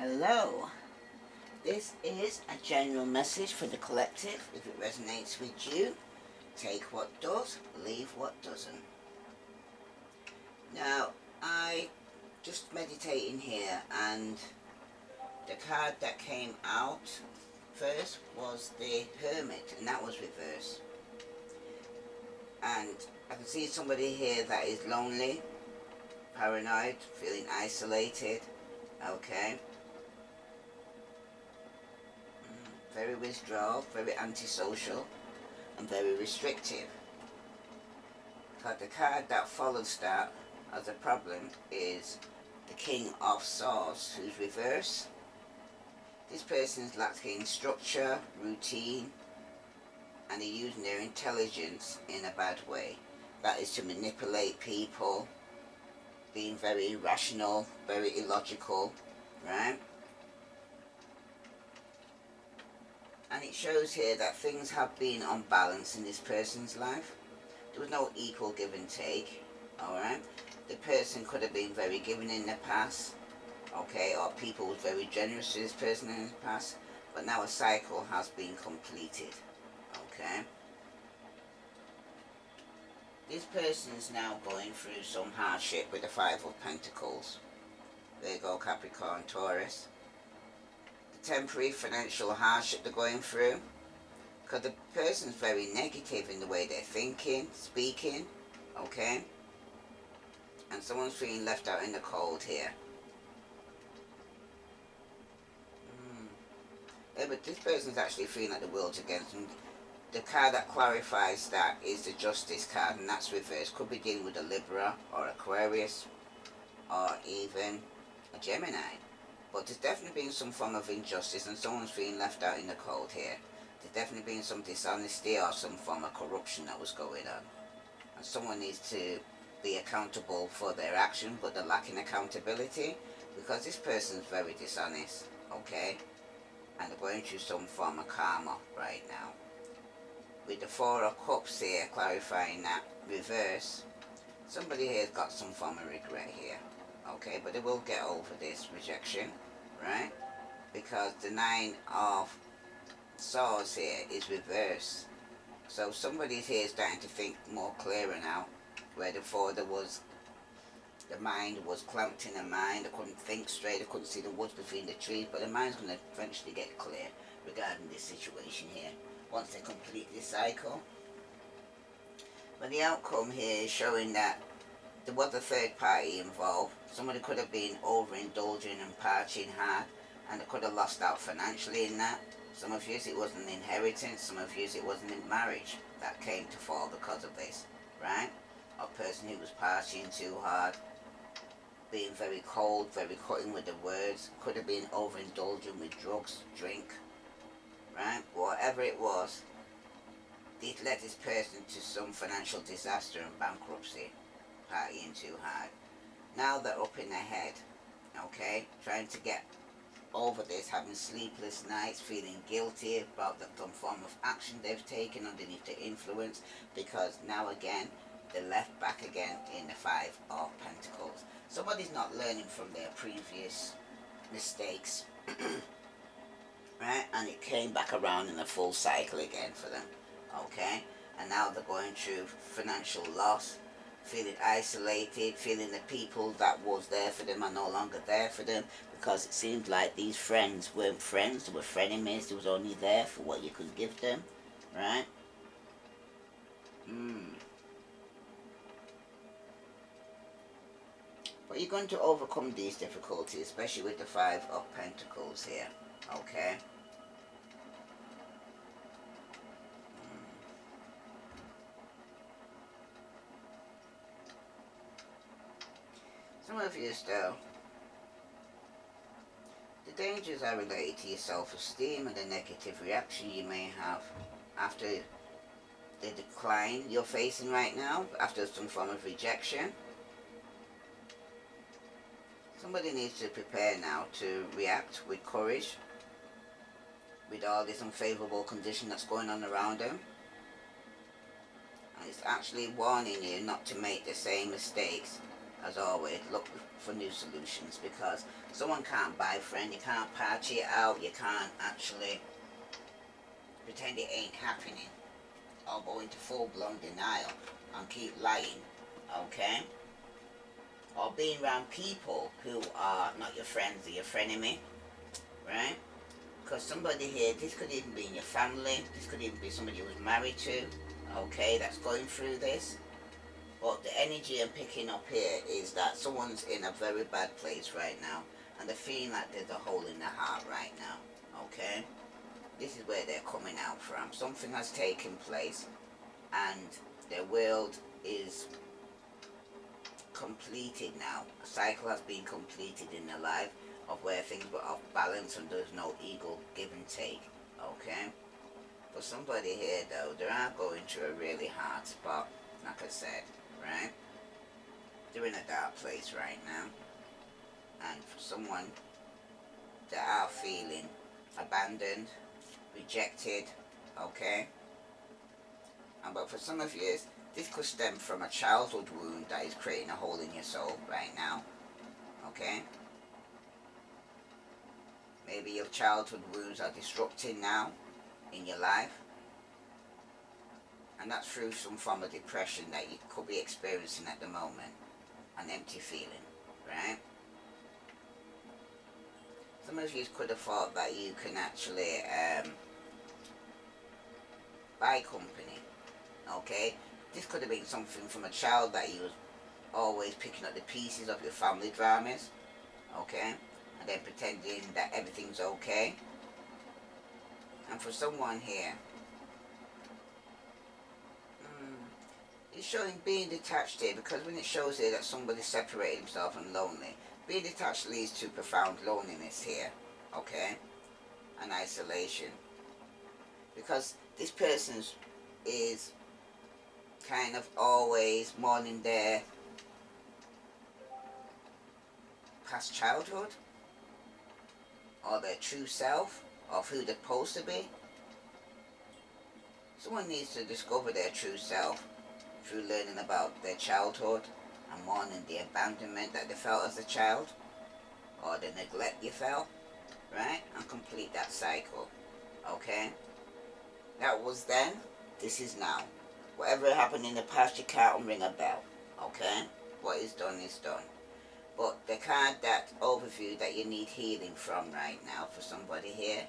Hello. This is a general message for the collective. If it resonates with you, take what does, leave what doesn't. Now, I just meditating here, and the card that came out first was the Hermit, and that was reversed. And I can see somebody here that is lonely, paranoid, feeling isolated. Okay. Very withdrawal, very antisocial, and very restrictive. But the card that follows that as a problem is the King of Swords, who's reversed. This person's lacking structure, routine, and they're using their intelligence in a bad way. That is to manipulate people, being very irrational, very illogical, right? And it shows here that things have been unbalanced in this person's life. There was no equal give and take, alright? The person could have been very giving in the past, okay, or people was very generous to this person in the past, but now a cycle has been completed, okay? This person is now going through some hardship with the Five of Pentacles. There you go, Capricorn, Taurus. The temporary financial hardship they're going through, because the person's very negative in the way they're thinking, speaking, okay? And someone's feeling left out in the cold here. Yeah, but this person's actually feeling like the world's against them. The card that clarifies that is the Justice card, and that's reversed. Could be dealing with a Libra or Aquarius or even a Gemini. But there's definitely been some form of injustice, and someone's feeling left out in the cold here. There's definitely been some dishonesty or some form of corruption that was going on. And someone needs to be accountable for their action, but they're lacking accountability because this person's very dishonest, okay? And they're going through some form of karma right now. With the Four of Cups here, clarifying that reverse, somebody here has got some form of regret here, okay? But they will get over this rejection, right? Because the Nine of Swords here is reversed. So somebody here is starting to think more clearer now, where before there was, the mind was clamped in the mind, they couldn't think straight, they couldn't see the woods between the trees, but the mind's going to eventually get clear regarding this situation here, once they complete this cycle. But the outcome here is showing that there was a third party involved. Somebody could have been overindulging and partying hard, and they could have lost out financially in that. Some of you, it wasn't inheritance, some of you, it wasn't in marriage that came to fall because of this, right? A person who was partying too hard, being very cold, very cutting with the words, could have been overindulging with drugs, drink, right? Whatever it was, it led this person to some financial disaster and bankruptcy, partying too hard. Now they're up in their head, okay, trying to get over this, having sleepless nights, feeling guilty about the some form of action they've taken underneath the influence, because now again they're left back again in the Five of Pentacles. Somebody's not learning from their previous mistakes, right? And it came back around in a full cycle again for them, okay? And now they're going through financial loss, feeling isolated, feeling the people that was there for them are no longer there for them, because it seemed like these friends weren't friends, they were frenemies, they was only there for what you could give them, right? But you're going to overcome these difficulties, especially with the Five of Pentacles here, okay? Some of you still, the dangers are related to your self-esteem and the negative reaction you may have after the decline you're facing right now, after some form of rejection. Somebody needs to prepare now to react with courage with all this unfavorable condition that's going on around them. And it's actually warning you not to make the same mistakes as always, look for new solutions, because someone can't buy friend, you can't party it out, you can't actually pretend it ain't happening, or go into full-blown denial and keep lying, okay? Or being around people who are not your friends or your frenemy, right? Because somebody here, this could even be in your family, this could even be somebody you was married to, okay, that's going through this. But the energy I'm picking up here is that someone's in a very bad place right now, and they're feeling like there's a hole in their heart right now, okay? This is where they're coming out from. Something has taken place, and their world is completed now. A cycle has been completed in their life of where things were off balance and there's no equal give and take, okay? For somebody here though, they are going through a really hard spot, like I said, right? They're in a dark place right now, and for someone, they are feeling abandoned, rejected, okay? And but for some of you, this could stem from a childhood wound that is creating a hole in your soul right now, okay? Maybe your childhood wounds are disrupting now in your life, and that's through some form of depression that you could be experiencing at the moment, an empty feeling, right? Some of you could have thought that you can actually buy company, okay? This could have been something from a child that you was always picking up the pieces of your family dramas, okay? And then pretending that everything's okay. And for someone here, it's showing being detached here, because when it shows here that somebody separated himself and lonely, being detached leads to profound loneliness here, okay? And isolation. Because this person is kind of always mourning their past childhood, or their true self, of who they're supposed to be. Someone needs to discover their true self through learning about their childhood and mourning the abandonment that they felt as a child, or the neglect you felt, right? And complete that cycle, okay? That was then, this is now. Whatever happened in the past, you can't ring a bell, okay? What is done is done. But the card, that overview that you need healing from right now for somebody here,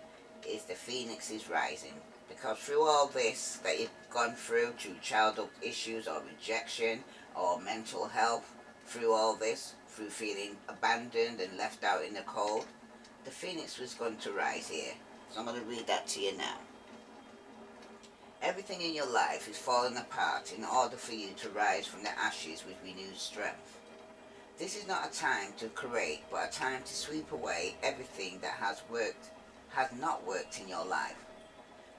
is the Phoenix is rising. Because through all this that you've gone through childhood issues or rejection or mental health, through all this, through feeling abandoned and left out in the cold, the Phoenix was going to rise here. So I'm going to read that to you now. Everything in your life is falling apart in order for you to rise from the ashes with renewed strength. This is not a time to create, but a time to sweep away everything that has not worked in your life.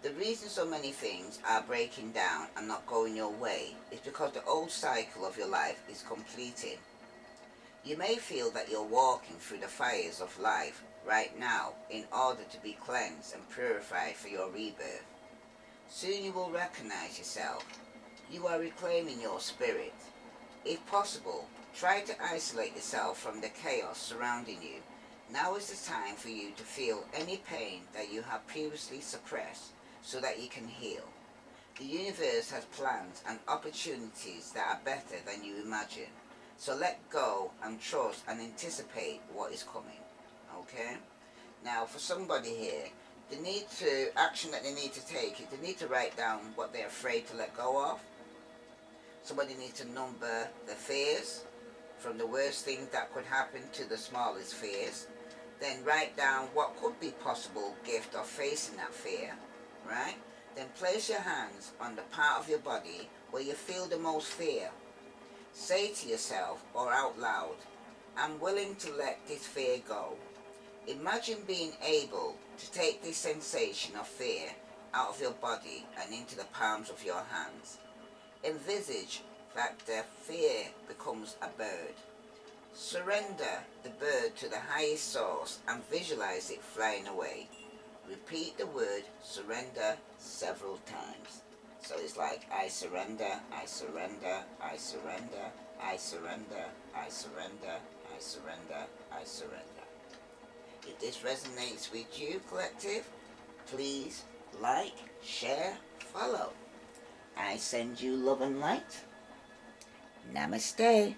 The reason so many things are breaking down and not going your way is because the old cycle of your life is completing. You may feel that you're walking through the fires of life right now in order to be cleansed and purified for your rebirth. Soon you will recognize yourself. You are reclaiming your spirit. If possible, try to isolate yourself from the chaos surrounding you. Now is the time for you to feel any pain that you have previously suppressed so that you can heal. The universe has plans and opportunities that are better than you imagine. So let go and trust and anticipate what is coming. Okay? Now for somebody here, action that they need to take is they need to write down what they're afraid to let go of. Somebody needs to number the fears, from the worst thing that could happen to the smallest fears. Then write down what could be possible gift of facing that fear, right? Then place your hands on the part of your body where you feel the most fear. Say to yourself or out loud, I'm willing to let this fear go. Imagine being able to take this sensation of fear out of your body and into the palms of your hands. Envisage that the fear becomes a bird. Surrender the bird to the highest source and visualize it flying away. Repeat the word surrender several times. So it's like, I surrender, I surrender, I surrender, I surrender, I surrender, I surrender, I surrender. If this resonates with you, collective, please like, share, follow. I send you love and light. Namaste.